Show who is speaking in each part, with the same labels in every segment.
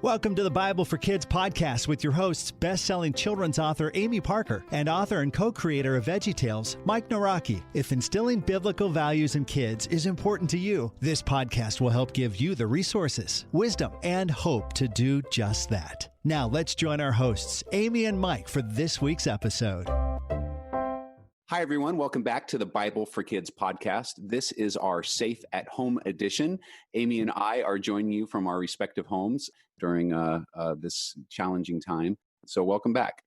Speaker 1: Welcome to the Bible for Kids podcast with your hosts, best-selling children's author Amy Parker and author and co-creator of VeggieTales, Mike Naraki. If instilling biblical values in kids is important to you, this podcast will help give you the resources, wisdom, and hope to do just that. Now let's join our hosts, Amy and Mike, for this week's episode.
Speaker 2: Hi, everyone. Welcome back to the Bible for Kids podcast. This is our Safe at Home edition. Amy and I are joining you from our respective homes during this challenging time. So welcome back.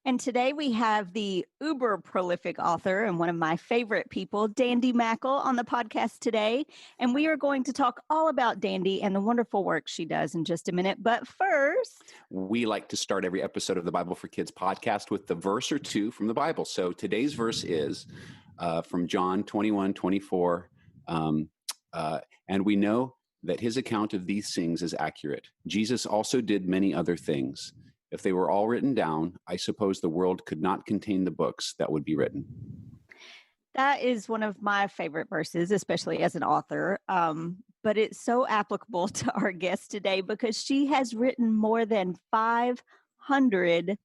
Speaker 3: And today we have the uber prolific author and one of my favorite people, Dandi Mackall, on the podcast today. And we are going to talk all about Dandi and the wonderful work she does in just a minute. But first,
Speaker 2: we like to start every episode of the Bible for Kids podcast with the verse or two from the Bible. So today's verse is from John 21:24. And we know that his account of these things is accurate. Jesus also did many other things. If they were all written down, I suppose the world could not contain the books that would be written.
Speaker 3: That is one of my favorite verses, especially as an author. But it's so applicable to our guest today because she has written more than 500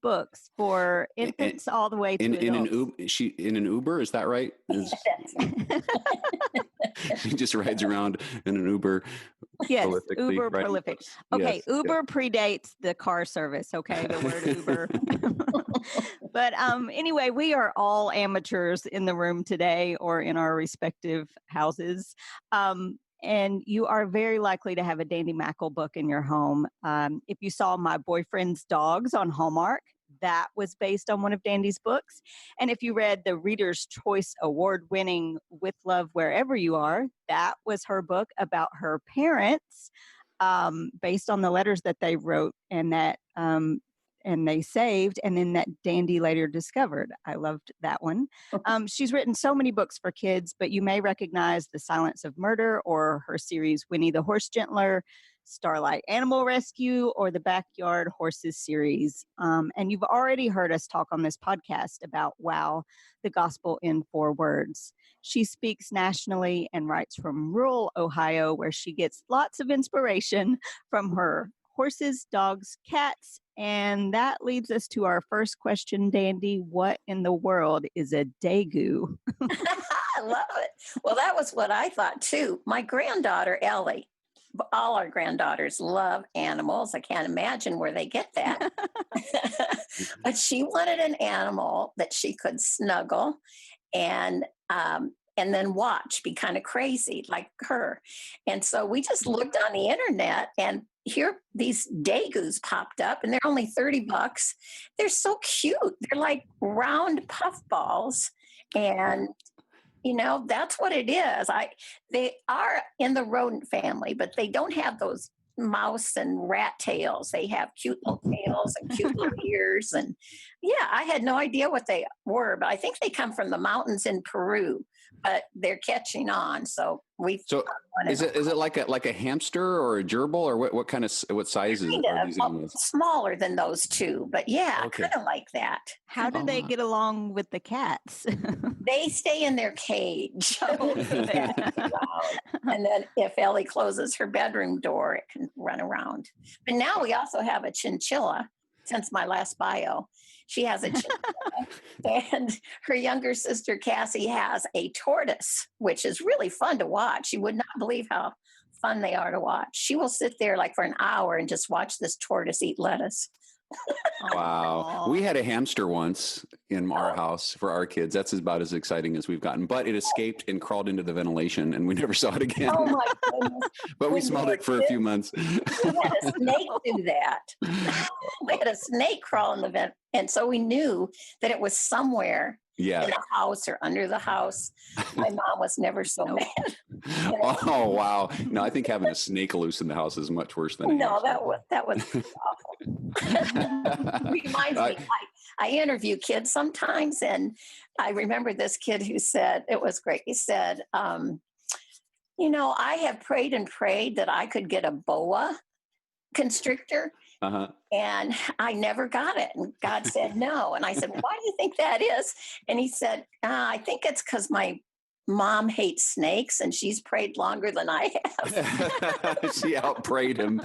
Speaker 3: books for infants all the way to adults.
Speaker 2: In an Uber, is that right? She just rides around in an Uber.
Speaker 3: Yes, Uber prolific. Okay, yes, Uber predates the car service, okay, the word Uber. But anyway, we are all amateurs in the room today or in our respective houses. And you are very likely to have a Dandi Mackall book in your home. If you saw My Boyfriend's Dogs on Hallmark, that was based on one of Dandi's books. And if you read the Reader's Choice Award-winning With Love Wherever You Are, that was her book about her parents, based on the letters that they wrote and that and they saved, and then that Dandi later discovered. I loved that one. She's written so many books for kids, but you may recognize The Silence of Murder or her series Winnie the Horse Gentler, Starlight Animal Rescue, or the Backyard Horses series. And you've already heard us talk on this podcast about Wow, the Gospel in 4 Words. She speaks nationally and writes from rural Ohio, where she gets lots of inspiration from her horses, dogs, cats. And that leads us to our first question, Dandi. What in the world is a dagu?
Speaker 4: I love it. Well, that was what I thought too. My granddaughter, Ellie, all our granddaughters love animals. I can't imagine where they get that. But she wanted an animal that she could snuggle and then watch, be kind of crazy like her. And so we just looked on the internet, and here these dagus popped up, and they're only $30. They're so cute. They're like round puffballs, and you know, that's what it is. They are in the rodent family, but they don't have those mouse and rat tails. They have cute little tails and cute little ears. And yeah, I had no idea what they were, but I think they come from the mountains in Peru, but they're catching on. So is it like a hamster or a gerbil, or what size are these animals? Smaller than those two, but yeah, okay. Kind of like that.
Speaker 3: How do they get along with the cats?
Speaker 4: They stay in their cage. And then if Ellie closes her bedroom door, it can run around. But now we also have a chinchilla. Since my last bio, she has a chinchilla, and her younger sister Cassie has a tortoise, which is really fun to watch. You would not believe how fun they are to watch. She will sit there like for an hour and just watch this tortoise eat lettuce.
Speaker 2: Wow. We had a hamster once in our house for our kids. That's about as exciting as we've gotten. But it escaped and crawled into the ventilation, and we never saw it again. Oh, my goodness. But we smelled it for a few months.
Speaker 4: We had a snake do that. We had a snake crawl in the vent. And so we knew that it was somewhere in the house or under the house. My mom was never so mad.
Speaker 2: Oh, wow. No, I think having a snake loose in the house is much worse than
Speaker 4: that was awful. Reminds me, I interview kids sometimes, and I remember this kid who said, it was great. He said, I have prayed and prayed that I could get a boa constrictor. And I never got it. And God said no. And I said, why do you think that is? And he said, I think it's because my Mom hates snakes, and she's prayed longer than I have.
Speaker 2: She out-prayed him.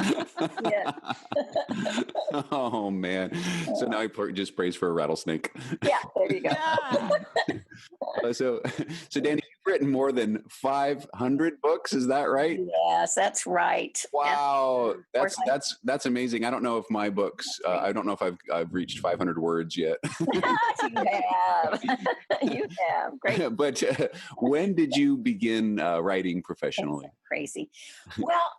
Speaker 4: Yeah.
Speaker 2: Oh, man. So now he just prays for a rattlesnake.
Speaker 4: Yeah, there you go.
Speaker 2: So Danny, you've written more than 500 books. Is that right?
Speaker 4: Yes, that's right.
Speaker 2: Wow. That's amazing. I don't know if my books, I don't know if I've reached 500 words yet.
Speaker 4: You have. You have. Great.
Speaker 2: But when did you begin writing professionally?
Speaker 4: Crazy. Well,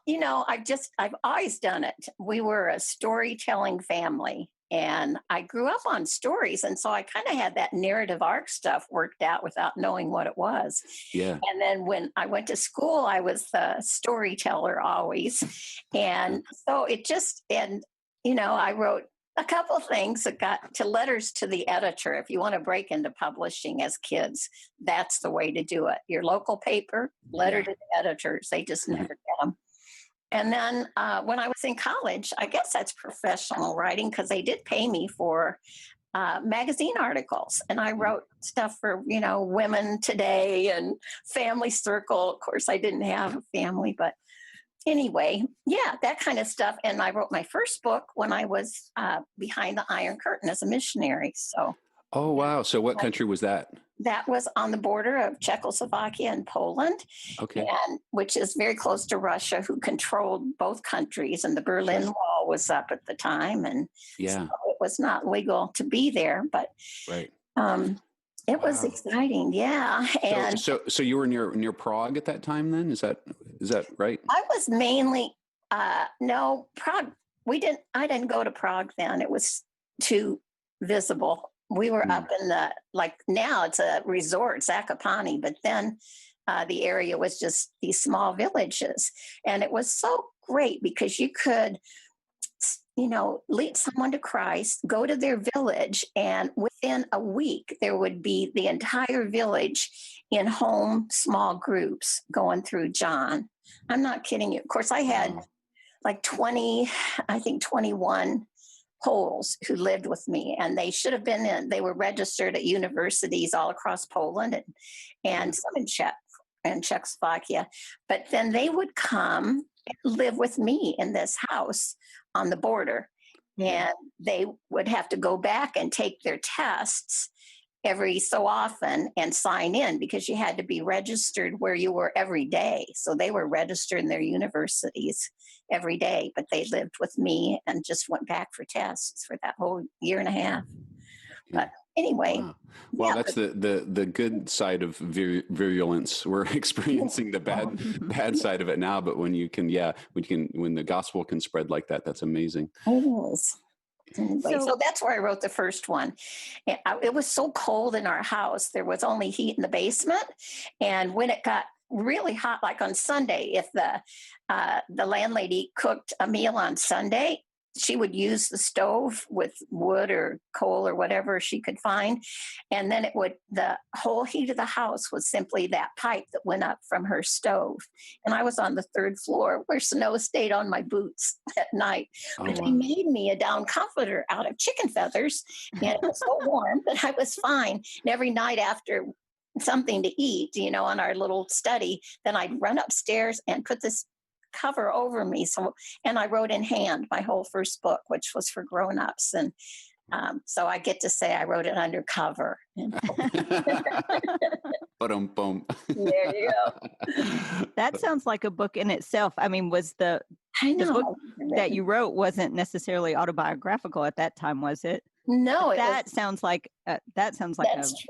Speaker 4: I've always done it. We were a storytelling family, and I grew up on stories. And so I kind of had that narrative arc stuff worked out without knowing what it was.
Speaker 2: Yeah.
Speaker 4: And then when I went to school, I was the storyteller always. And so I wrote a couple of things that got to letters to the editor. If you want to break into publishing as kids, that's the way to do it. Your local paper, letter to the editors, they just never get them. And then when I was in college, I guess that's professional writing because they did pay me for magazine articles. And I wrote stuff for, Women Today and Family Circle. Of course, I didn't have a family, but anyway, that kind of stuff. And I wrote my first book when I was behind the Iron Curtain as a missionary. So.
Speaker 2: Oh, wow. So what country was that?
Speaker 4: That was on the border of Czechoslovakia and Poland, which is very close to Russia, who controlled both countries. And the Berlin Wall was up at the time. And so it was not legal to be there, but it was exciting. Yeah. And
Speaker 2: so you were near Prague at that time then? Is that right?
Speaker 4: I was mainly, Prague. I didn't go to Prague then. It was too visible. We were up in now it's a resort, Zakopane, but then the area was just these small villages. And it was so great because you could, lead someone to Christ, go to their village, and within a week, there would be the entire village in home small groups going through John. I'm not kidding you. Of course, I had 21 Poles who lived with me, and they should have they were registered at universities all across Poland and some in Czechoslovakia. But then they would come and live with me in this house on the border, and they would have to go back and take their tests every so often and sign in because you had to be registered where you were every day. So they were registered in their universities every day, but they lived with me and just went back for tests for that whole year and a half. But anyway.
Speaker 2: Wow. Well, that's the good side of virulence. We're experiencing the bad side of it now, but when the gospel can spread like that, that's amazing.
Speaker 4: It is. Anyway, so that's where I wrote the first one. It was so cold in our house. There was only heat in the basement. And when it got really hot, like on Sunday, if the landlady cooked a meal on Sunday, she would use the stove with wood or coal or whatever she could find. And then the whole heat of the house was simply that pipe that went up from her stove. And I was on the third floor where snow stayed on my boots at night. But they made me a down comforter out of chicken feathers. And it was so warm that I was fine. And every night after something to eat, on our little study, then I'd run upstairs and put this cover over me. And I wrote in hand my whole first book, which was for grown-ups. And so I get to say I wrote it undercover.
Speaker 2: Ba-dum-bum.
Speaker 4: There you go.
Speaker 3: That sounds like a book in itself. I mean, was the book that you wrote wasn't necessarily autobiographical at that time, was it?
Speaker 4: No,
Speaker 3: sounds like a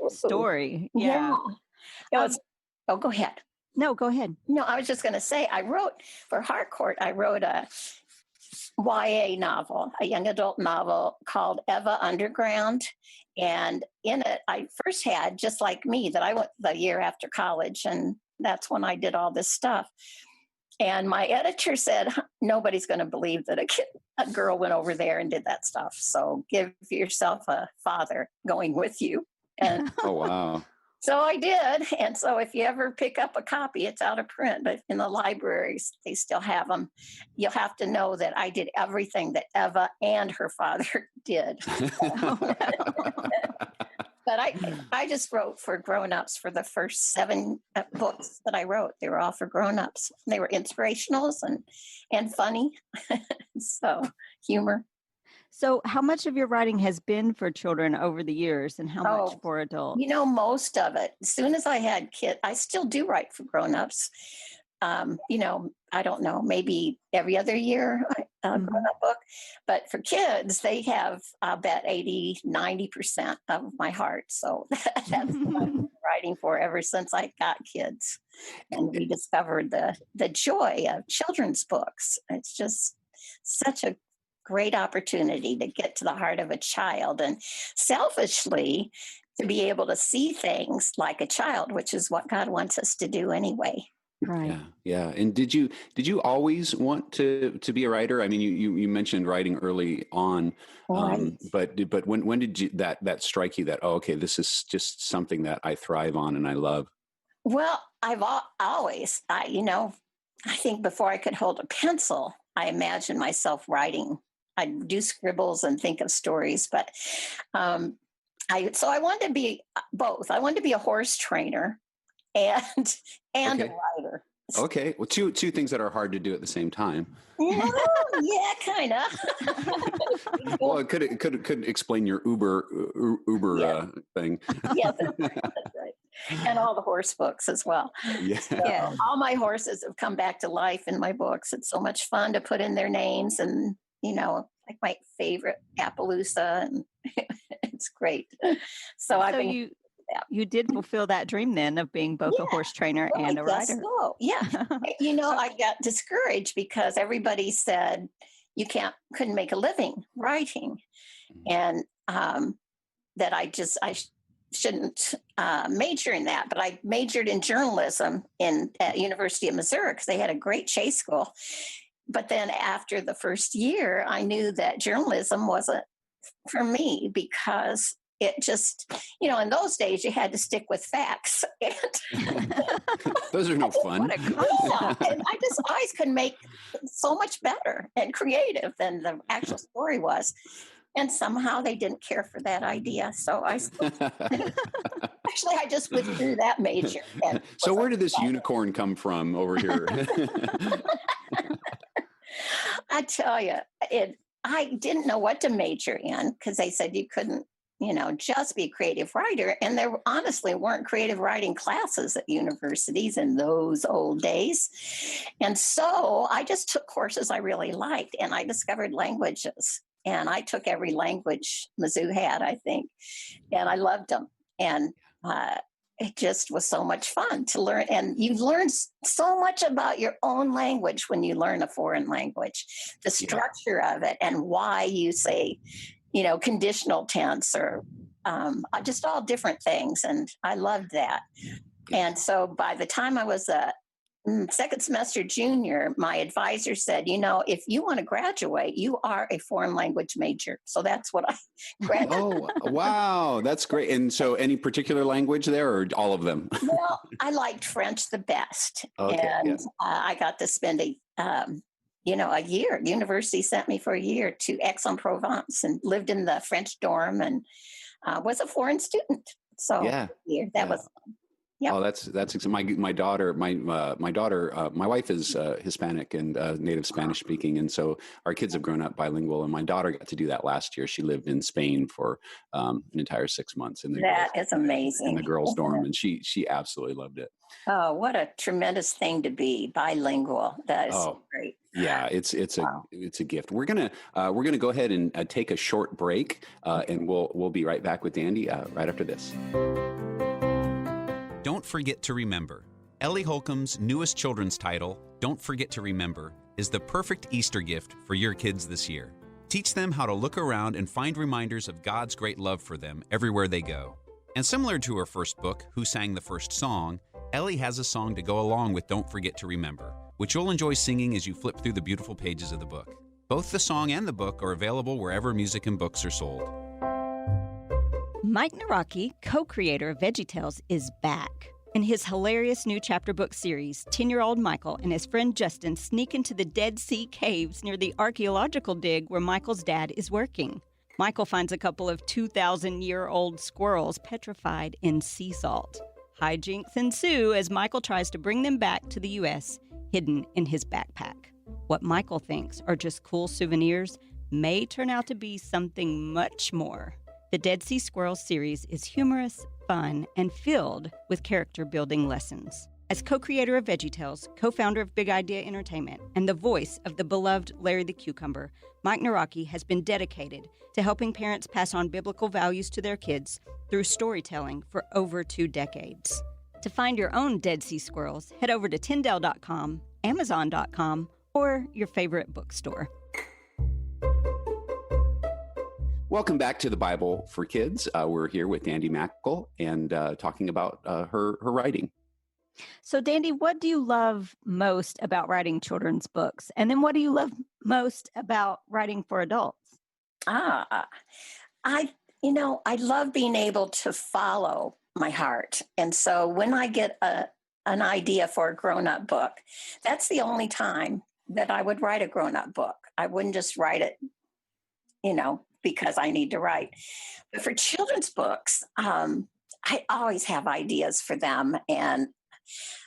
Speaker 3: story. Yeah.
Speaker 4: Go ahead.
Speaker 3: No, go ahead.
Speaker 4: No, I was just going to say, I wrote for Harcourt, I wrote a YA novel, a young adult novel called Eva Underground. And in it, I first had, just like me, that I went the year after college, and that's when I did all this stuff. And my editor said, nobody's going to believe that a girl went over there and did that stuff. So give yourself a father going with you. And
Speaker 2: oh, wow.
Speaker 4: So I did. And so if you ever pick up a copy, it's out of print, but in the libraries, they still have them. You'll have to know that I did everything that Eva and her father did. But I just wrote for grown-ups for the first 7 books that I wrote. They were all for grown-ups. They were inspirationals and funny. So humor.
Speaker 3: So how much of your writing has been for children over the years and how much for adults?
Speaker 4: Most of it. As soon as I had kids, I still do write for grown-ups. I don't know, maybe every other year a grown-up book. But for kids, they have, I bet, 80-90% of my heart. So that's what I've been writing for ever since I got kids. And we discovered the joy of children's books. It's just such a great opportunity to get to the heart of a child, and selfishly to be able to see things like a child, which is what God wants us to do anyway.
Speaker 3: Right.
Speaker 2: Yeah. And did you always want to be a writer? I mean, you mentioned writing early on,
Speaker 4: Right.
Speaker 2: but when did you that strike you that, oh, okay, this is just something that I thrive on and I love?
Speaker 4: Well, I've always, I think before I could hold a pencil, I imagined myself writing. I'd do scribbles and think of stories, but I wanted to be both. I wanted to be a horse trainer and a writer.
Speaker 2: Okay, well, two things that are hard to do at the same time.
Speaker 4: Yeah, kind of.
Speaker 2: Well, it could explain your Uber thing.
Speaker 4: Yeah, that's right. And all the horse books as well.
Speaker 2: Yeah.
Speaker 4: So all my horses have come back to life in my books. It's so much fun to put in their names, and like my favorite Appaloosa, and it's great. So
Speaker 3: you did fulfill that dream then of being both a horse trainer and a writer.
Speaker 4: So. Yeah. I got discouraged because everybody said you couldn't make a living writing, and that I shouldn't major in that. But I majored in journalism at University of Missouri because they had a great chase school. But then after the first year, I knew that journalism wasn't for me because it just, in those days you had to stick with facts.
Speaker 2: Those are no fun.
Speaker 3: What a concept.
Speaker 4: And I always could make so much better and creative than the actual story was. And somehow they didn't care for that idea. So I just withdrew that major.
Speaker 2: So where did this unicorn come from over here?
Speaker 4: I tell you, I didn't know what to major in because they said you couldn't, just be a creative writer. And there honestly weren't creative writing classes at universities in those old days. And so I just took courses I really liked, and I discovered languages. And I took every language Mizzou had, I think, and I loved them. And it just was so much fun to learn. And you learn so much about your own language when you learn a foreign language, the structure of it, and why you say, conditional tense or just all different things. And I loved that. And so by the time I was a second semester junior, my advisor said, if you want to graduate, you are a foreign language major. So that's what I graduated.
Speaker 2: Oh, wow. That's great. And so any particular language there or all of them?
Speaker 4: Well, I liked French the best.
Speaker 2: Okay,
Speaker 4: and I got to spend a year. University sent me for a year to Aix-en-Provence and lived in the French dorm and was a foreign student. So that was fun. Yep.
Speaker 2: Oh, that's my daughter. My wife is Hispanic and native Spanish speaking, and so our kids have grown up bilingual. And my daughter got to do that last year. She lived in Spain for an entire 6 months.
Speaker 4: That is amazing.
Speaker 2: In the girls' dorm, and she absolutely loved it.
Speaker 4: Oh, what a tremendous thing to be bilingual! That is so great.
Speaker 2: Yeah, it's a gift. We're gonna go ahead and take a short break, and we'll be right back with Dandi right after this.
Speaker 5: Don't forget to remember. Ellie Holcomb's newest children's title, Don't Forget to Remember, is the perfect Easter gift for your kids this year. Teach them how to look around and find reminders of God's great love for them everywhere they go. And similar to her first book, Who Sang the First Song, Ellie has a song to go along with Don't Forget to Remember, which you'll enjoy singing as you flip through the beautiful pages of the book. Both the song and the book are available wherever music and books are sold.
Speaker 3: Mike Naraki, co-creator of VeggieTales, is back. In his hilarious new chapter book series, 10-year-old Michael and his friend Justin sneak into the Dead Sea caves near the archaeological dig where Michael's dad is working. Michael finds a couple of 2,000-year-old squirrels petrified in sea salt. Hijinks ensue as Michael tries to bring them back to the U.S., hidden in his backpack. What Michael thinks are just cool souvenirs may turn out to be something much more. The Dead Sea Squirrels series is humorous, fun, and filled with character-building lessons. As co-creator of VeggieTales, co-founder of Big Idea Entertainment, and the voice of the beloved Larry the Cucumber, Mike Naraki has been dedicated to helping parents pass on biblical values to their kids through storytelling for over 2 decades. To find your own Dead Sea Squirrels, head over to Tyndale.com, Amazon.com, or your favorite bookstore.
Speaker 2: Welcome back to the Bible for Kids. We're here with Dandi Mackall and talking about her writing.
Speaker 3: So, Dandi, what do you love most about writing children's books? And then what do you love most about writing for adults?
Speaker 4: I love being able to follow my heart. And so when I get an idea for a grown-up book, that's the only time that I would write a grown-up book. I wouldn't just write it, because I need to write. But for children's books, I always have ideas for them. And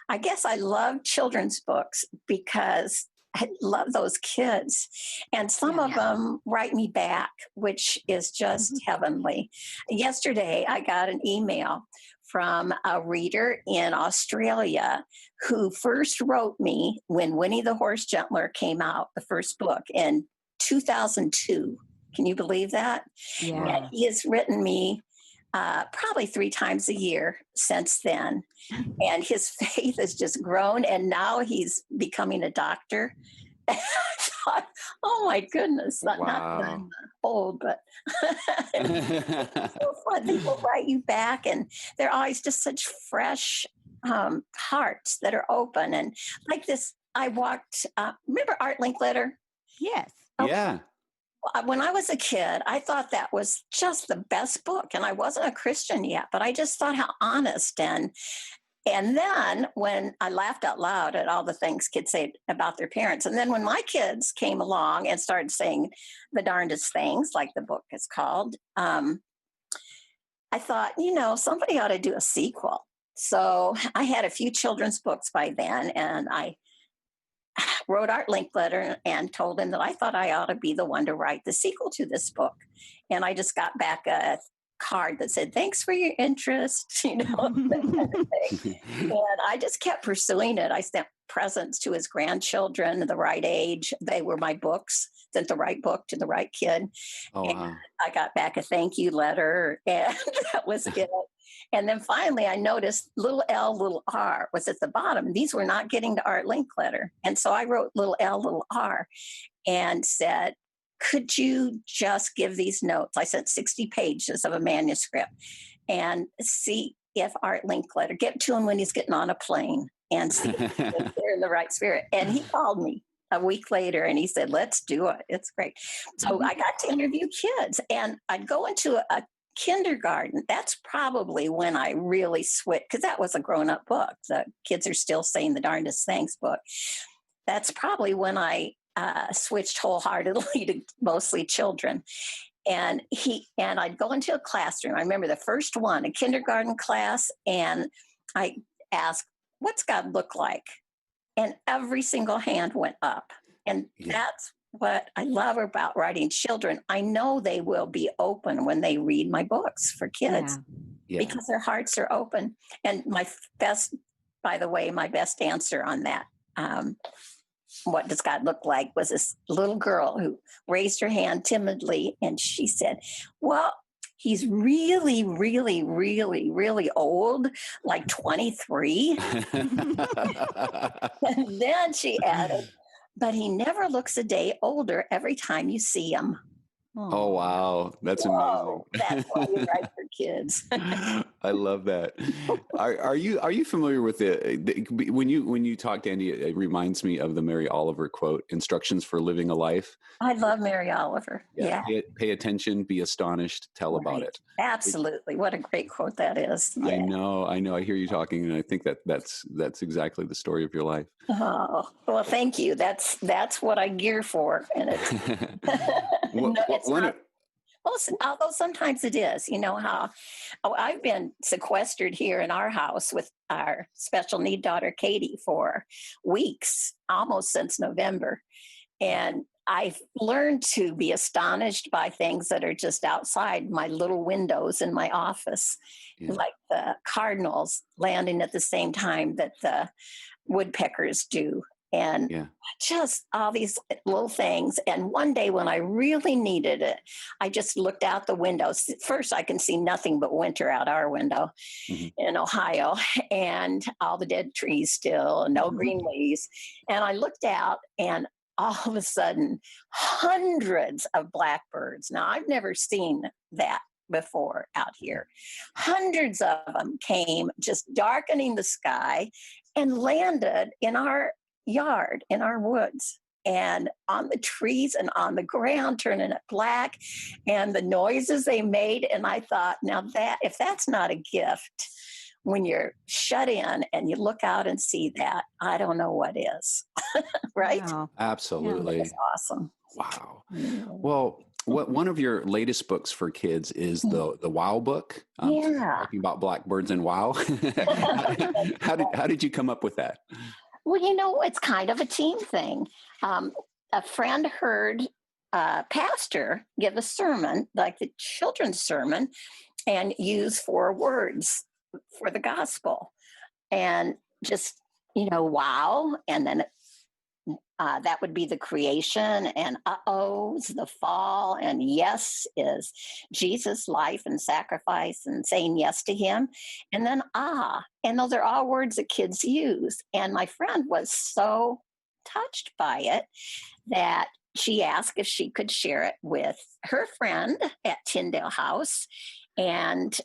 Speaker 4: I guess I love children's books because I love those kids. And some of them write me back, which is just heavenly. Yesterday, I got an email from a reader in Australia who first wrote me when Winnie the Horse Gentler came out, the first book, in 2002. Can you believe that?
Speaker 3: Yeah.
Speaker 4: And he has written me probably 3 times a year since then. And his faith has just grown. And now he's becoming a doctor. And I thought, oh my goodness, not that I'm old, but it's so fun. People write you back and they're always just such fresh hearts that are open. And like this, I walked, remember Art Linkletter?
Speaker 3: Yes.
Speaker 4: Okay.
Speaker 2: Yeah.
Speaker 4: When I was a kid, I thought that was just the best book. And I wasn't a Christian yet, but I just thought how honest. And then when I laughed out loud at all the things kids say about their parents. And then when my kids came along and started saying the darndest things, like the book is called, I thought, somebody ought to do a sequel. So I had a few children's books by then, and I wrote Art Linkletter and told him that I thought I ought to be the one to write the sequel to this book. And I just got back a card that said, thanks for your interest, that kind of thing. And I just kept pursuing it. I sent presents to his grandchildren, the right age. They were my books, sent the right book to the right kid.
Speaker 2: Oh,
Speaker 4: and
Speaker 2: wow.
Speaker 4: I got back a thank you letter, and that was it. And then finally, I noticed little L, little R was at the bottom. These were not getting to Art Linkletter. And so I wrote little L, little R and said, could you just give these notes? I sent 60 pages of a manuscript and see if Art Linkletter, get to him when he's getting on a plane and see if they're in the right spirit. And he called me a week later and he said, let's do it. It's great. So I got to interview kids, and I'd go into a kindergarten. That's probably when I really switched, because that was a grown-up book. The kids are still saying the darndest things book. That's probably when I switched wholeheartedly to mostly children. And I'd go into a classroom. I remember the first one, a kindergarten class, and I asked, what's God look like? And every single hand went up. And that's what I love about writing children. I know they will be open when they read my books for kids because their hearts are open. And my best answer on that, what does God look like, was this little girl who raised her hand timidly, and she said, well, he's really, really, really, really old, like 23. And then she added, but he never looks a day older every time you see him.
Speaker 2: Oh, wow. That's amazing.
Speaker 4: That's why you write for kids.
Speaker 2: I love that. Are you familiar with when you talk, Dandi, it reminds me of the Mary Oliver quote, instructions for living a life.
Speaker 4: I love Mary Oliver. Yeah.
Speaker 2: Pay attention, be astonished, tell about it.
Speaker 4: Absolutely. What a great quote that is. Yeah.
Speaker 2: I know. I hear you talking, and I think that's exactly the story of your life.
Speaker 4: Oh, well, thank you. That's what I gear for. And it's, Well, although sometimes it is, how I've been sequestered here in our house with our special need daughter, Katie, for weeks, almost since November. And I've learned to be astonished by things that are just outside my little windows in my office, like the cardinals landing at the same time that the woodpeckers do. And just all these little things. And one day when I really needed it, I just looked out the window. First, I can see nothing but winter out our window in Ohio, and all the dead trees still, and no green leaves. And I looked out, and all of a sudden, hundreds of blackbirds. Now, I've never seen that before out here. Hundreds of them came, just darkening the sky, and landed in our yard, in our woods, and on the trees and on the ground, turning it black, and the noises they made. And I thought, now that if that's not a gift, when you're shut in and you look out and see that, I don't know what is. Right?
Speaker 3: Wow.
Speaker 2: Absolutely.
Speaker 4: It's awesome.
Speaker 2: Wow. Well, one of your latest books for kids is the Wow book. Talking about blackbirds and wow. How did you come up with that?
Speaker 4: Well, it's kind of a team thing. A friend heard a pastor give a sermon, like the children's sermon, and use 4 words for the gospel. And just, wow. And then that would be the creation, and is the fall, and yes is Jesus' life and sacrifice and saying yes to him. And then and those are all words that kids use. And my friend was so touched by it that she asked if she could share it with her friend at Tyndale House, and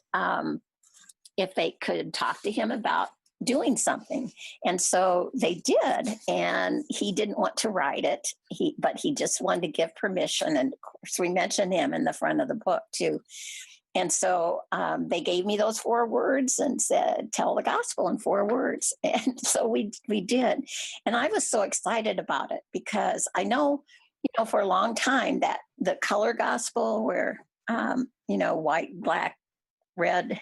Speaker 4: if they could talk to him about doing something. And so they did, and he didn't want to write it, but he just wanted to give permission. And of course we mentioned him in the front of the book too. And so they gave me those 4 words and said, tell the gospel in 4 words. And so we did. And I was so excited about it because I know, for a long time that the color gospel where, white, black, red,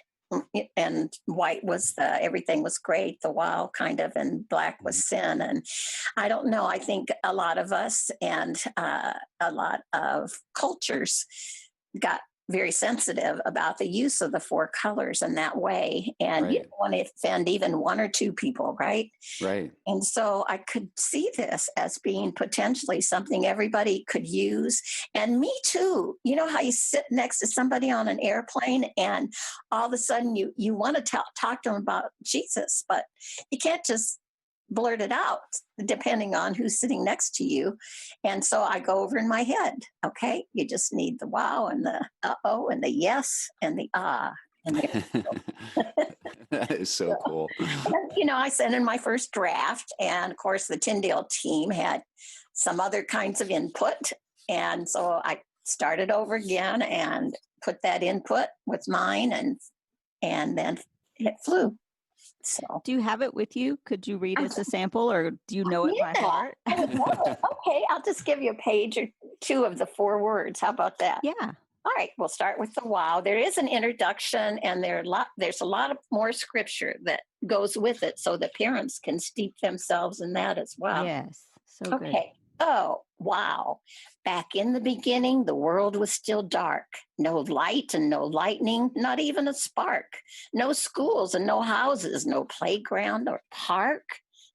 Speaker 4: and white was everything was great, the wow kind of, and black was sin. And I don't know, I think a lot of us and a lot of cultures got very sensitive about the use of the 4 colors in that way. And you don't want to offend even 1 or 2 people, right?
Speaker 2: Right.
Speaker 4: And so I could see this as being potentially something everybody could use. And me too. You know how you sit next to somebody on an airplane and all of a sudden you want to talk to them about Jesus, but you can't just blurt it out depending on who's sitting next to you. And so I go over in my head, okay, you just need the wow and the and the yes and the and
Speaker 2: that is so cool.
Speaker 4: And, I sent in my first draft, and of course the Tyndale team had some other kinds of input, and so I started over again and put that input with mine, and then it flew. So,
Speaker 3: do you have it with you? Could you read us a sample, or do you know it by heart?
Speaker 4: Okay, I'll just give you a page or 2 of the 4 words. How about that?
Speaker 3: Yeah.
Speaker 4: All right, we'll start with the wow. There is an introduction, and there's a lot of more scripture that goes with it, so that parents can steep themselves in that as well.
Speaker 3: Yes, so good.
Speaker 4: Okay. Oh, wow. Back in the beginning, the world was still dark. No light and no lightning, not even a spark. No schools and no houses, no playground or park.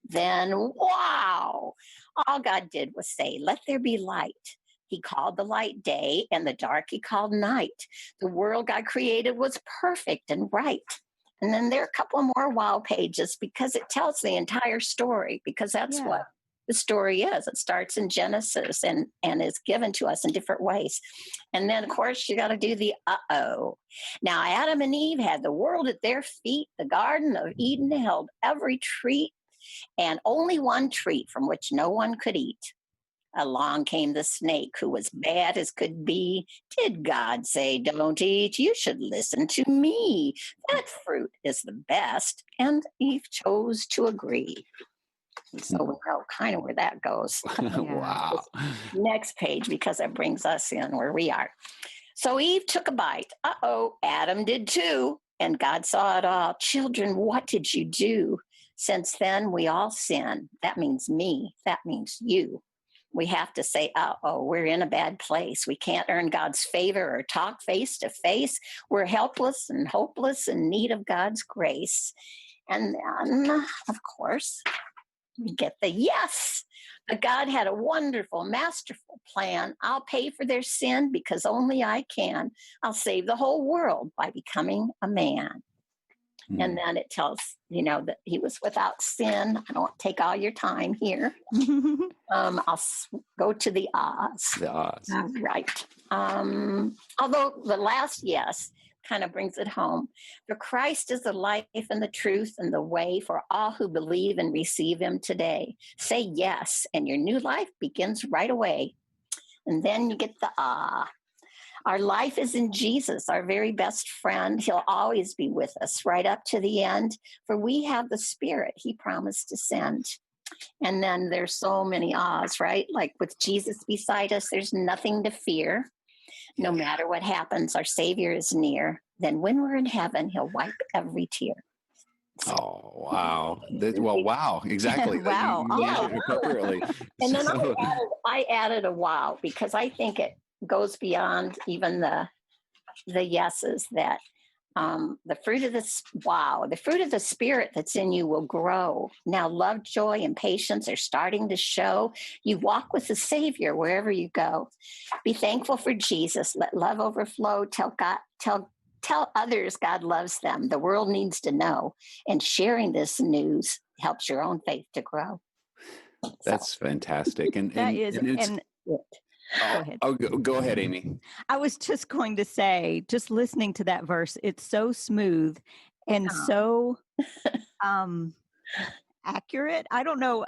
Speaker 4: Then, wow. All God did was say, let there be light. He called the light day, and the dark he called night. The world God created was perfect and right. And then there are a couple more wow pages because it tells the entire story, because that's what the story is. It starts in Genesis and is given to us in different ways. And then, of course, you got to do the Now, Adam and Eve had the world at their feet. The Garden of Eden held every treat, and only one treat from which no one could eat. Along came the snake, who was bad as could be. Did God say, don't eat? You should listen to me. That fruit is the best. And Eve chose to agree. So we know kind of where that goes.
Speaker 2: Wow.
Speaker 4: Next page, because that brings us in where we are. So Eve took a bite. Adam did too. And God saw it all. Children, what did you do? Since then, we all sin. That means me. That means you. We have to say, we're in a bad place. We can't earn God's favor or talk face to face. We're helpless and hopeless in need of God's grace. And then, of course, we get the yes. But God had a wonderful, masterful plan. I'll pay for their sin because only I can. I'll save the whole world by becoming a man. Mm. And then it tells, that he was without sin. I don't take all your time here. I'll go to the ahs.
Speaker 2: The ahs.
Speaker 4: Right. Although the last yes kind of brings it home. For Christ is the life and the truth and the way for all who believe and receive him today. Say yes, and your new life begins right away. And then you get the ah. Our life is in Jesus, our very best friend. He'll always be with us right up to the end, for we have the Spirit he promised to send. And then there's so many ahs, right? Like with Jesus beside us, there's nothing to fear. No matter what happens, our Savior is near. Then when we're in heaven, he'll wipe every tear.
Speaker 2: Oh, wow. Wow. Exactly.
Speaker 3: Wow.
Speaker 2: You nailed it appropriately.
Speaker 4: And then I added a wow, because I think it goes beyond even the yeses, that the fruit of the Spirit that's in you will grow. Now love, joy, and patience are starting to show. You walk with the Savior wherever you go. Be thankful for Jesus. Let love overflow. Tell others God loves them. The world needs to know. And sharing this news helps your own faith to grow.
Speaker 2: That's fantastic. And
Speaker 3: that is.
Speaker 2: Go ahead, Amy.
Speaker 3: I was just going to say, just listening to that verse, it's so smooth and so accurate. I don't know,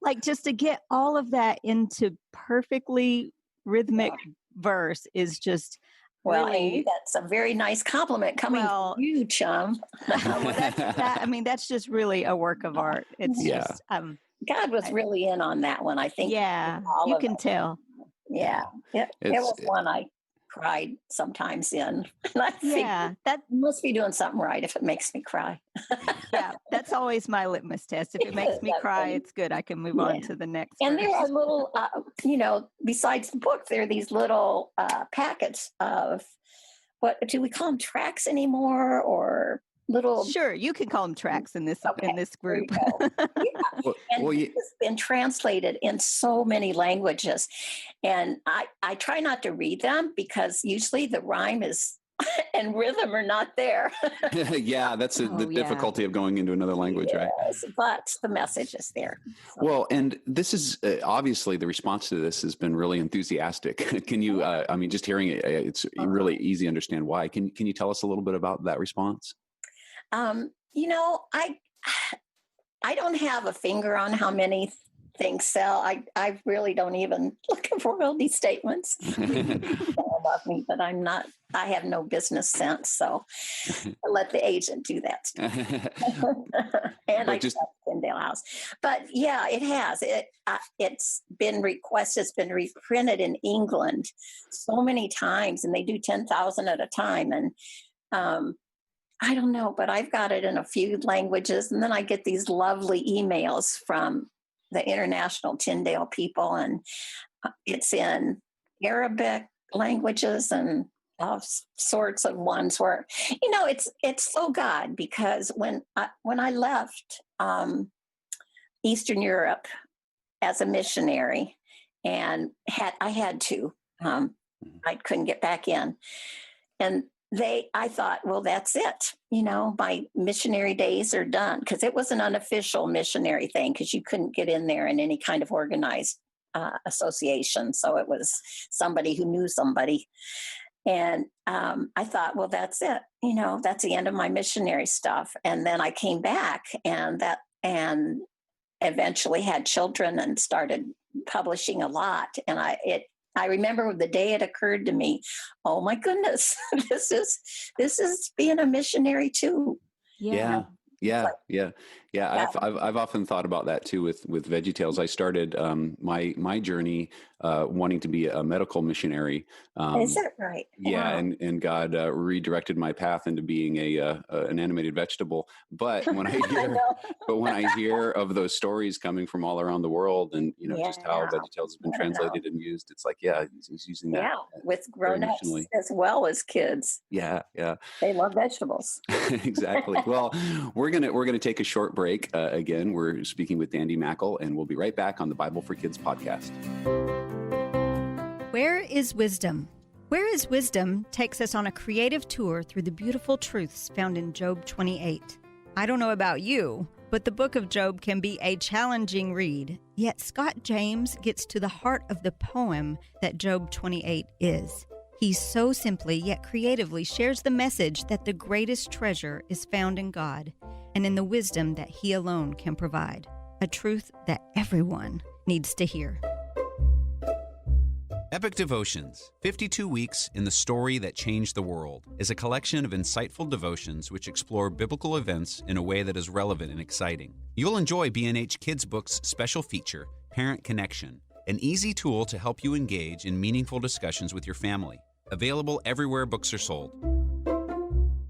Speaker 3: like just to get all of that into perfectly rhythmic verse is just really.
Speaker 4: Amy, that's a very nice compliment coming from you, chum.
Speaker 3: That's just really a work of art. It's just
Speaker 4: God was really in on that one, I think.
Speaker 3: Yeah, you can tell.
Speaker 4: Yeah, it was one I cried sometimes in. And I think that must be doing something right if it makes me cry.
Speaker 3: Yeah, that's always my litmus test. If it makes me cry, it's good. I can move on to the next.
Speaker 4: And there are little, besides the book, there are these little packets of, what do we call them, tracks anymore, or little?
Speaker 3: Sure, you can call them tracks in this group.
Speaker 4: It's been translated in so many languages, and I try not to read them because usually the rhyme is and rhythm are not there.
Speaker 2: Yeah, that's the difficulty of going into another language, right?
Speaker 4: But the message is there. So.
Speaker 2: Well, and this is obviously the response to this has been really enthusiastic. Can you? Just hearing it, it's really easy to understand why. Can you tell us a little bit about that response?
Speaker 4: I don't have a finger on how many things sell. I really don't even look for royalty statements. Love me, but I'm not. I have no business sense, so I let the agent do that stuff. And I just Tyndale House. But yeah, it has. It's been requested. It's been reprinted in England so many times, and they do 10,000 at a time. And I don't know, but I've got it in a few languages. And then I get these lovely emails from the international Tyndale people, and it's in Arabic languages and all sorts of ones where, it's so God, because when I left Eastern Europe as a missionary, and I had to, I couldn't get back in. And I thought, well, that's it. My missionary days are done, because it was an unofficial missionary thing, because you couldn't get in there in any kind of organized association. So it was somebody who knew somebody. And I thought, well, that's it. That's the end of my missionary stuff. And then I came back and eventually had children and started publishing a lot. And I remember the day it occurred to me, oh my goodness, this is being a missionary too.
Speaker 2: Yeah. Yeah, I've often thought about that too with VeggieTales. I started my journey wanting to be a medical missionary.
Speaker 4: Is that right?
Speaker 2: Yeah,
Speaker 4: Wow.
Speaker 2: and God redirected my path into being an animated vegetable. But when I hear of those stories coming from all around the world, and just how VeggieTales has been translated and used, it's like, he's using that.
Speaker 4: Yeah, with grown-ups as well as kids.
Speaker 2: Yeah.
Speaker 4: They love vegetables.
Speaker 2: Exactly. Well, we're gonna take a short break. Again, we're speaking with Dandi Mackall, and we'll be right back on the Bible for Kids podcast.
Speaker 3: Where is Wisdom? Where is Wisdom takes us on a creative tour through the beautiful truths found in Job 28. I don't know about you, but the book of Job can be a challenging read. Yet Scott James gets to the heart of the poem that Job 28 is. He so simply yet creatively shares the message that the greatest treasure is found in God and in the wisdom that He alone can provide, a truth that everyone needs to hear.
Speaker 5: Epic Devotions, 52 Weeks in the Story That Changed the World, is a collection of insightful devotions which explore biblical events in a way that is relevant and exciting. You'll enjoy B&H Kids Book's special feature, Parent Connection, an easy tool to help you engage in meaningful discussions with your family. Available everywhere books are sold.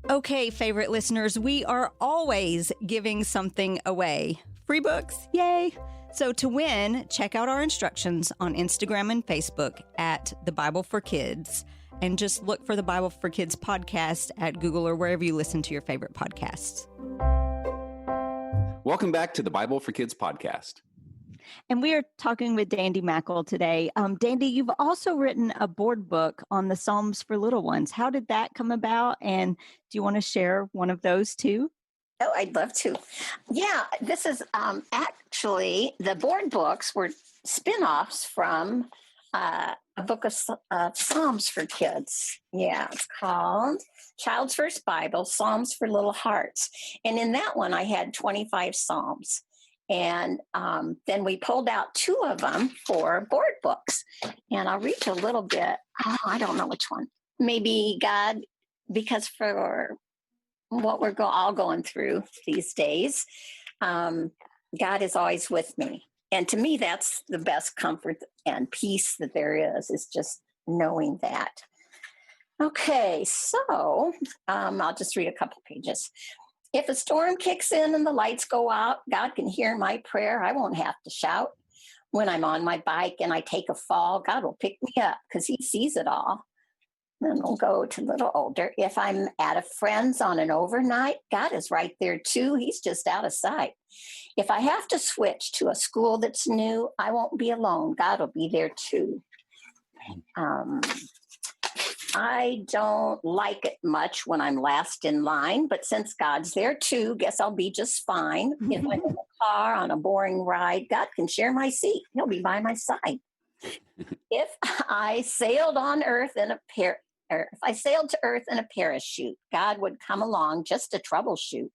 Speaker 3: Okay, favorite listeners, we are always giving something away. Free books, yay! So to win, check out our instructions on Instagram and Facebook at The Bible for Kids, and just look for the Bible for Kids podcast at Google or wherever you listen to your favorite podcasts.
Speaker 2: Welcome back to the Bible for Kids podcast.
Speaker 3: And we are talking with Dandi Mackall today. Dandi, you've also written a board book on the Psalms for little ones. How did that come about? And do you want to share one of those too?
Speaker 4: Oh, I'd love to. Yeah, this is actually, the board books were spin-offs from a book of Psalms for kids. Yeah, it's called Child's First Bible, Psalms for Little Hearts. And in that one, I had 25 Psalms. And then we pulled out 2 of them for board books. And I'll read you a little bit. Oh, I don't know which one. Maybe God, because for what we're all going through these days, God is always with me. And to me, that's the best comfort and peace that there is just knowing that. Okay, so I'll just read a couple pages. If a storm kicks in and the lights go out, God can hear my prayer. I won't have to shout. When I'm on my bike and I take a fall, God will pick me up because He sees it all. Then we'll go to a little older. If I'm at a friend's on an overnight, God is right there too. He's just out of sight. If I have to switch to a school that's new, I won't be alone. God will be there too. I don't like it much when I'm last in line, but since God's there too, guess I'll be just fine. If I'm in a car on a boring ride, God can share my seat. He'll be by my side. If I sailed on earth in if I sailed to earth in a parachute, God would come along just to troubleshoot.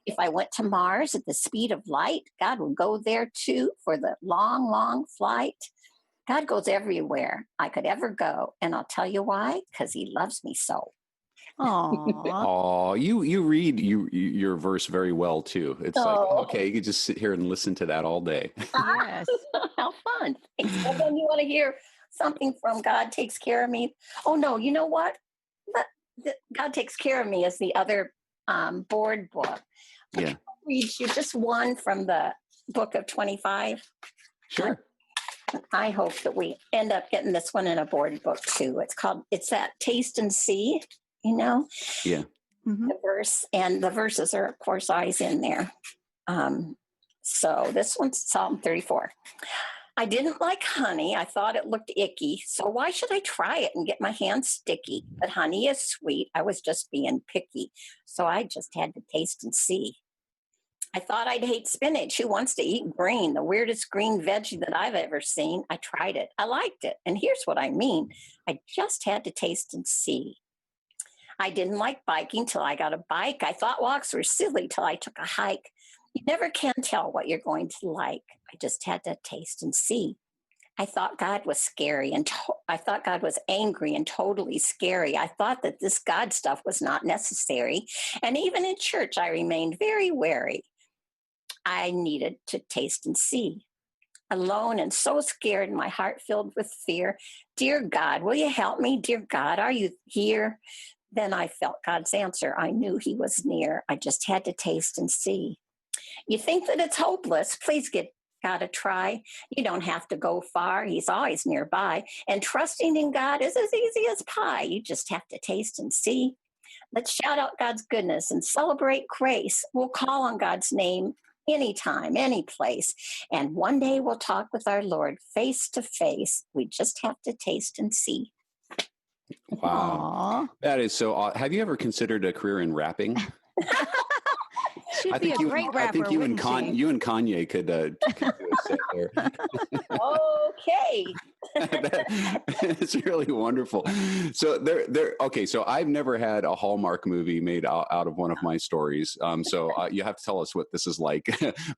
Speaker 4: If I went to Mars at the speed of light, God would go there too for the long, long flight. God goes everywhere I could ever go. And I'll tell you why, because He loves me so.
Speaker 2: Oh, you read your verse very well too. It's like, okay, you could just sit here and listen to that all day.
Speaker 3: Yes.
Speaker 4: How fun. And then you want to hear something from God Takes Care of Me. Oh, no, you know what? God Takes Care of Me is the other board book.
Speaker 2: Yeah.
Speaker 4: I'll read you just one from the book of 25.
Speaker 2: Sure.
Speaker 4: I hope that we end up getting this one in a board book too. It's that Taste and See,
Speaker 2: Yeah.
Speaker 4: The verse, and the verses are, of course, always in there. So this one's Psalm 34. I didn't like honey. I thought it looked icky. So why should I try it and get my hands sticky? But honey is sweet. I was just being picky. So I just had to taste and see. I thought I'd hate spinach. Who wants to eat green? The weirdest green veggie that I've ever seen. I tried it. I liked it. And here's what I mean. I just had to taste and see. I didn't like biking till I got a bike. I thought walks were silly till I took a hike. You never can tell what you're going to like. I just had to taste and see. I thought God was scary, and I thought God was angry and totally scary. I thought that this God stuff was not necessary. And even in church, I remained very wary. I needed to taste and see. Alone and so scared, my heart filled with fear. Dear God, will you help me? Dear God, are you here? Then I felt God's answer. I knew he was near. I just had to taste and see. You think that it's hopeless? Please give God a try. You don't have to go far. He's always nearby. And trusting in God is as easy as pie. You just have to taste and see. Let's shout out God's goodness and celebrate grace. We'll call on God's name anytime, any place. And one day we'll talk with our Lord face to face. We just have to taste and see.
Speaker 2: Wow.
Speaker 3: Aww.
Speaker 2: That is so. Have you ever considered a career in rapping?
Speaker 3: She'd be a great rapper.
Speaker 2: I think you and Kanye could do a set there.
Speaker 4: Okay.
Speaker 2: It's really wonderful. So okay. So I've never had a Hallmark movie made out of one of my stories. So you have to tell us what this is like.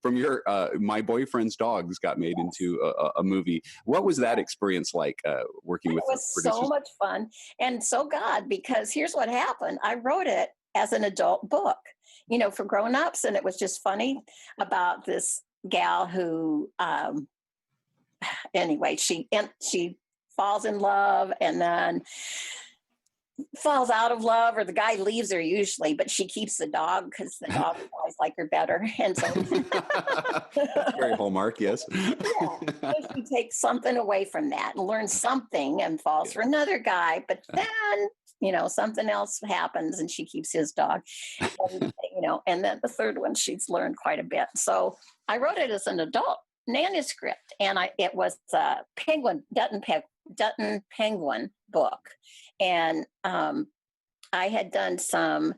Speaker 2: From your My Boyfriend's Dogs got made into a movie. What was that experience like working with the producers?
Speaker 4: It was so much fun and so God, because here's what happened. I wrote it as an adult book, for grown-ups, and it was just funny about this gal who anyway, she falls in love and then falls out of love, or the guy leaves her usually, but she keeps the dog because the dog always like her better. And so
Speaker 2: very Hallmark, yes.
Speaker 4: Yeah. She takes something away from that and learns something and falls for another guy, but then something else happens and she keeps his dog. And then the third one, she's learned quite a bit. So I wrote it as an adult manuscript, and it was a Dutton Penguin book. And I had done some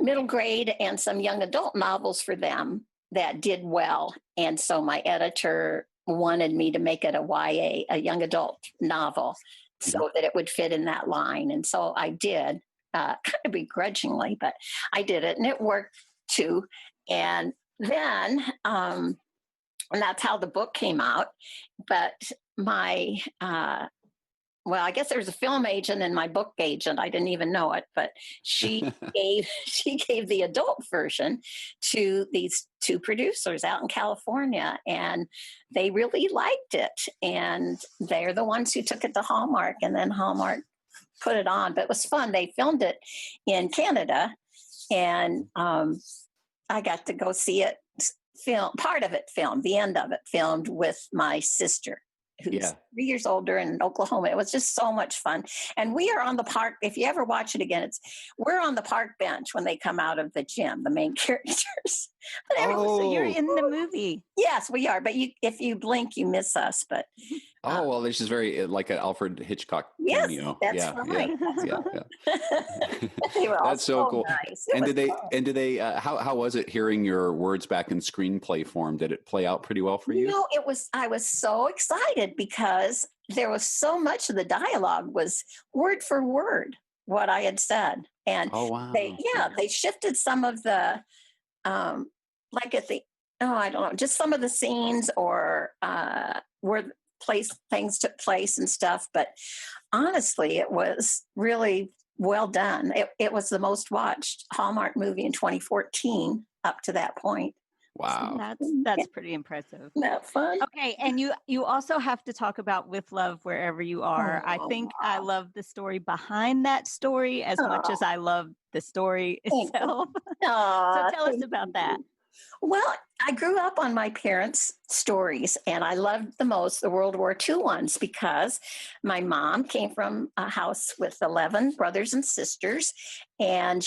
Speaker 4: middle grade and some young adult novels for them that did well. And so my editor wanted me to make it a YA, a young adult novel, so that it would fit in that line. And so I did, kind of begrudgingly, but I did it, and it worked too. And then, and that's how the book came out. But my, I guess there was a film agent and my book agent. I didn't even know it, but she gave the adult version to these two producers out in California, and they really liked it. And they're the ones who took it to Hallmark, and then Hallmark put it on. But it was fun. They filmed it in Canada, and I got to go see it part of it filmed, the end of it filmed with my sister, who's 3 years older in Oklahoma. It was just so much fun. And we are on the park. If you ever watch it again, we're on the park bench when they come out of the gym, the main characters.
Speaker 3: So you're in the movie.
Speaker 4: Yes, we are. But if you blink, you miss us. But
Speaker 2: well, this is very like an Alfred Hitchcock cameo.
Speaker 4: That's right.
Speaker 2: Yeah.
Speaker 4: That's
Speaker 2: so cool.
Speaker 4: Nice.
Speaker 2: And did they? How was it hearing your words back in screenplay form? Did it play out pretty well for you?
Speaker 4: I was so excited because there was so much of the dialogue was word for word what I had said, and they shifted some of the like at the I don't know, just some of the scenes or where things took place and stuff. But honestly, it was really well done. It was the most watched Hallmark movie in 2014 up to that point.
Speaker 2: Wow.
Speaker 3: That's pretty impressive.
Speaker 4: Isn't that fun?
Speaker 3: Okay. And you also have to talk about With Love Wherever You Are. I think I love the story behind that story as much as I love the story itself. So tell us about that.
Speaker 4: Well, I grew up on my parents' stories, and I loved the most the World War II ones because my mom came from a house with 11 brothers and sisters, and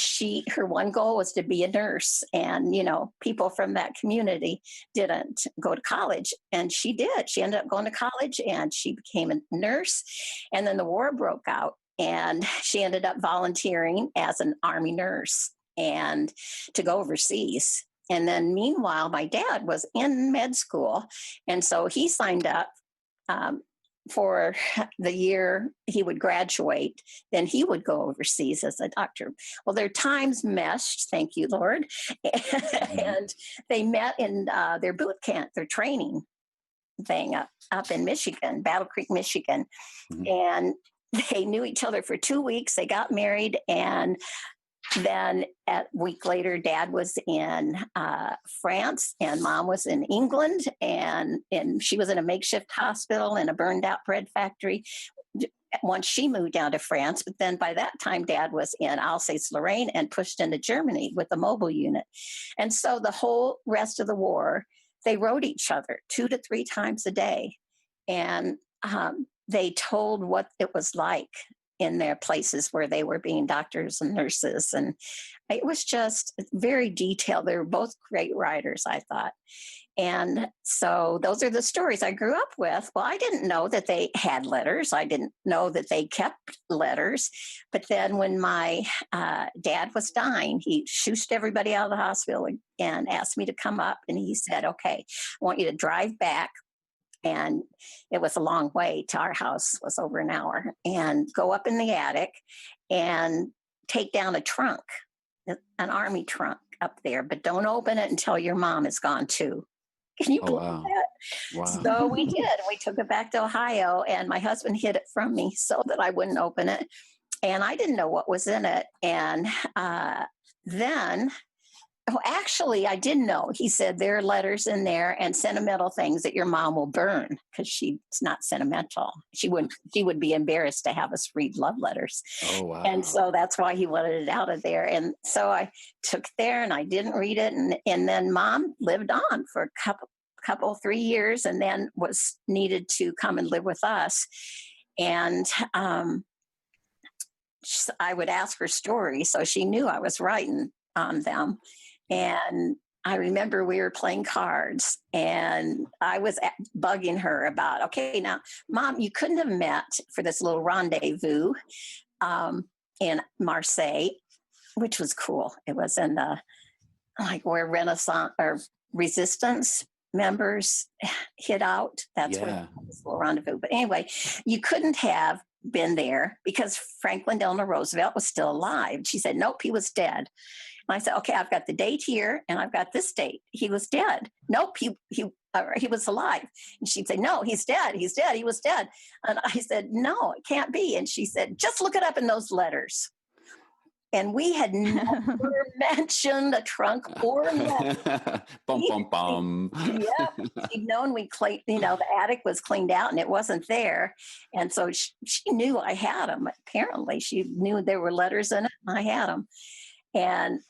Speaker 4: her one goal was to be a nurse. And, people from that community didn't go to college, and she did. She ended up going to college, and she became a nurse. And then the war broke out, and she ended up volunteering as an Army nurse and to go overseas. And then meanwhile, my dad was in med school. And so he signed up for the year he would graduate. Then he would go overseas as a doctor. Well, their times meshed, thank you, Lord. And they met in their boot camp, their training thing up in Michigan, Battle Creek, Michigan. And they knew each other for 2 weeks. They got married, and then a week later, Dad was in France and Mom was in England, and she was in a makeshift hospital in a burned out bread factory once she moved down to France. But then by that time, Dad was in Alsace-Lorraine and pushed into Germany with a mobile unit. And so the whole rest of the war, they wrote each other 2 to 3 times a day. And they told what it was like in their places where they were being doctors and nurses. And it was just very detailed. They were both great writers, I thought. And so those are the stories I grew up with. Well, I didn't know that they had letters. I didn't know that they kept letters. But then when my dad was dying, he shooshed everybody out of the hospital and asked me to come up. And he said, okay, I want you to drive back. And it was a long way to our house, it was over an hour, and go up in the attic and take down a trunk, an army trunk up there, but don't open it until your mom is gone too. Can you believe that?
Speaker 2: Wow.
Speaker 4: So we did. We took it back to Ohio, and my husband hid it from me so that I wouldn't open it. And I didn't know what was in it. And then... Oh, actually, I did know. He said there are letters in there and sentimental things that your mom will burn because she's not sentimental. She would be embarrassed to have us read love letters.
Speaker 2: Oh, wow.
Speaker 4: And so that's why he wanted it out of there. And so I took it there and I didn't read it. And then Mom lived on for a couple 3 years, and then was needed to come and live with us. And I would ask her stories, so she knew I was writing on them. And I remember we were playing cards, and I was bugging her about, okay, now, Mom, you couldn't have met for this little rendezvous in Marseille, which was cool. It was in the, like, where Renaissance or Resistance members hid out. That's where this little rendezvous. But anyway, you couldn't have been there because Franklin Delano Roosevelt was still alive. She said, nope, he was dead. And I said, okay, I've got the date here and I've got this date. He was dead. Nope, he was alive. And she'd say, no, he's dead. He's dead. He was dead. And I said, no, it can't be. And she said, just look it up in those letters. And we had never mentioned a trunk or a letter.
Speaker 2: Bum.
Speaker 4: Yeah, she'd known the attic was cleaned out and it wasn't there. And so she knew I had them. Apparently, she knew there were letters in it and I had them. And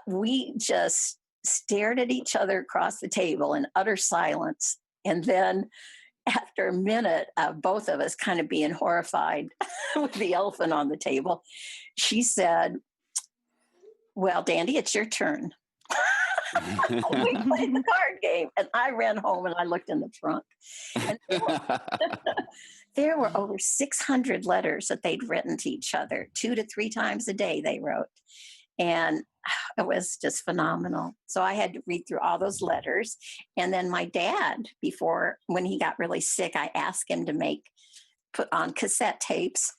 Speaker 4: we just stared at each other across the table in utter silence. And then after a minute of both of us kind of being horrified with the elephant on the table, she said, well, Dandy, it's your turn. We played the card game, and I ran home and I looked in the trunk. And there were over 600 letters that they'd written to each other 2 to 3 times a day they wrote. And it was just phenomenal. So I had to read through all those letters. And then my dad, when he got really sick, I asked him to put on cassette tapes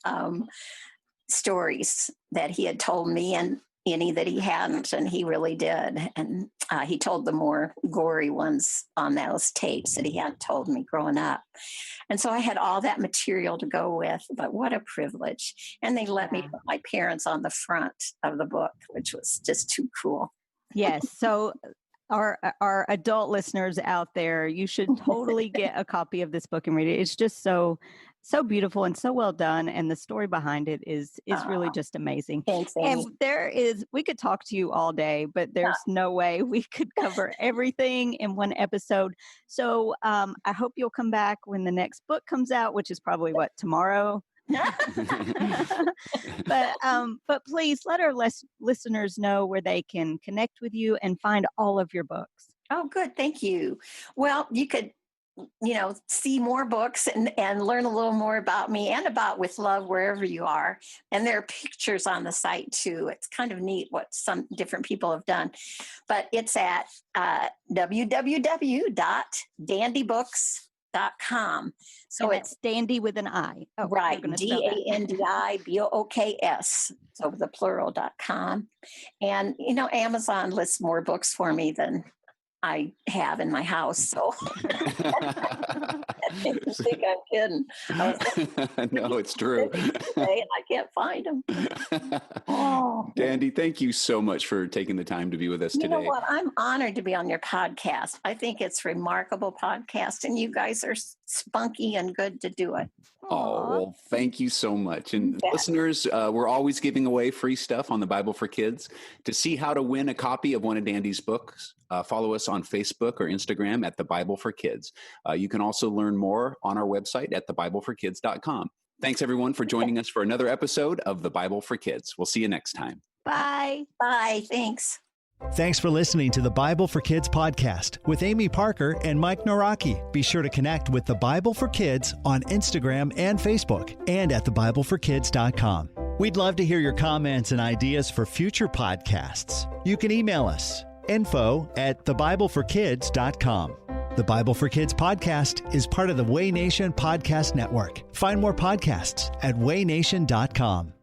Speaker 4: stories that he had told me and any that he hadn't, and he really did. And he told the more gory ones on those tapes that he hadn't told me growing up. And so I had all that material to go with, but what a privilege. And they let me put my parents on the front of the book, which was just too cool.
Speaker 3: Yes. So our adult listeners out there, you should totally get a copy of this book and read it. It's just so beautiful and so well done, and the story behind it is really just amazing.
Speaker 4: Thanks, Amy.
Speaker 3: And we could talk to you all day, but there's no way we could cover everything in one episode. So I hope you'll come back when the next book comes out, which is probably tomorrow. But please let our listeners know where they can connect with you and find all of your books.
Speaker 4: Oh, good. Thank you. Well, you could see more books and learn a little more about me and about With Love wherever you are. And there are pictures on the site too. It's kind of neat what some different people have done. But it's at www.dandibooks.com. So it's
Speaker 3: Dandy with an I.
Speaker 4: Oh, right. DANDIBOOKS. So the plural.com. And, Amazon lists more books for me than I have in my house. So you think I'm kidding.
Speaker 2: No, it's true.
Speaker 4: I can't find them. Oh.
Speaker 2: Dandy, thank you so much for taking the time to be with us today.
Speaker 4: You know what? I'm honored to be on your podcast. I think it's a remarkable podcast, and you guys are spunky and good to do it.
Speaker 2: Oh, well, thank you so much. And listeners, we're always giving away free stuff on the Bible for Kids. To see how to win a copy of one of Dandy's books, follow us on Facebook or Instagram at The Bible for Kids. You can also learn more on our website at thebibleforkids.com. Thanks, everyone, for joining us for another episode of The Bible for Kids. We'll see you next time.
Speaker 3: Bye.
Speaker 4: Bye. Thanks.
Speaker 1: Thanks for listening to the Bible for Kids podcast with Amy Parker and Mike Naraki. Be sure to connect with the Bible for Kids on Instagram and Facebook and at thebibleforkids.com. We'd love to hear your comments and ideas for future podcasts. You can email us info@thebibleforkids.com. The Bible for Kids podcast is part of the Way Nation Podcast Network. Find more podcasts at waynation.com.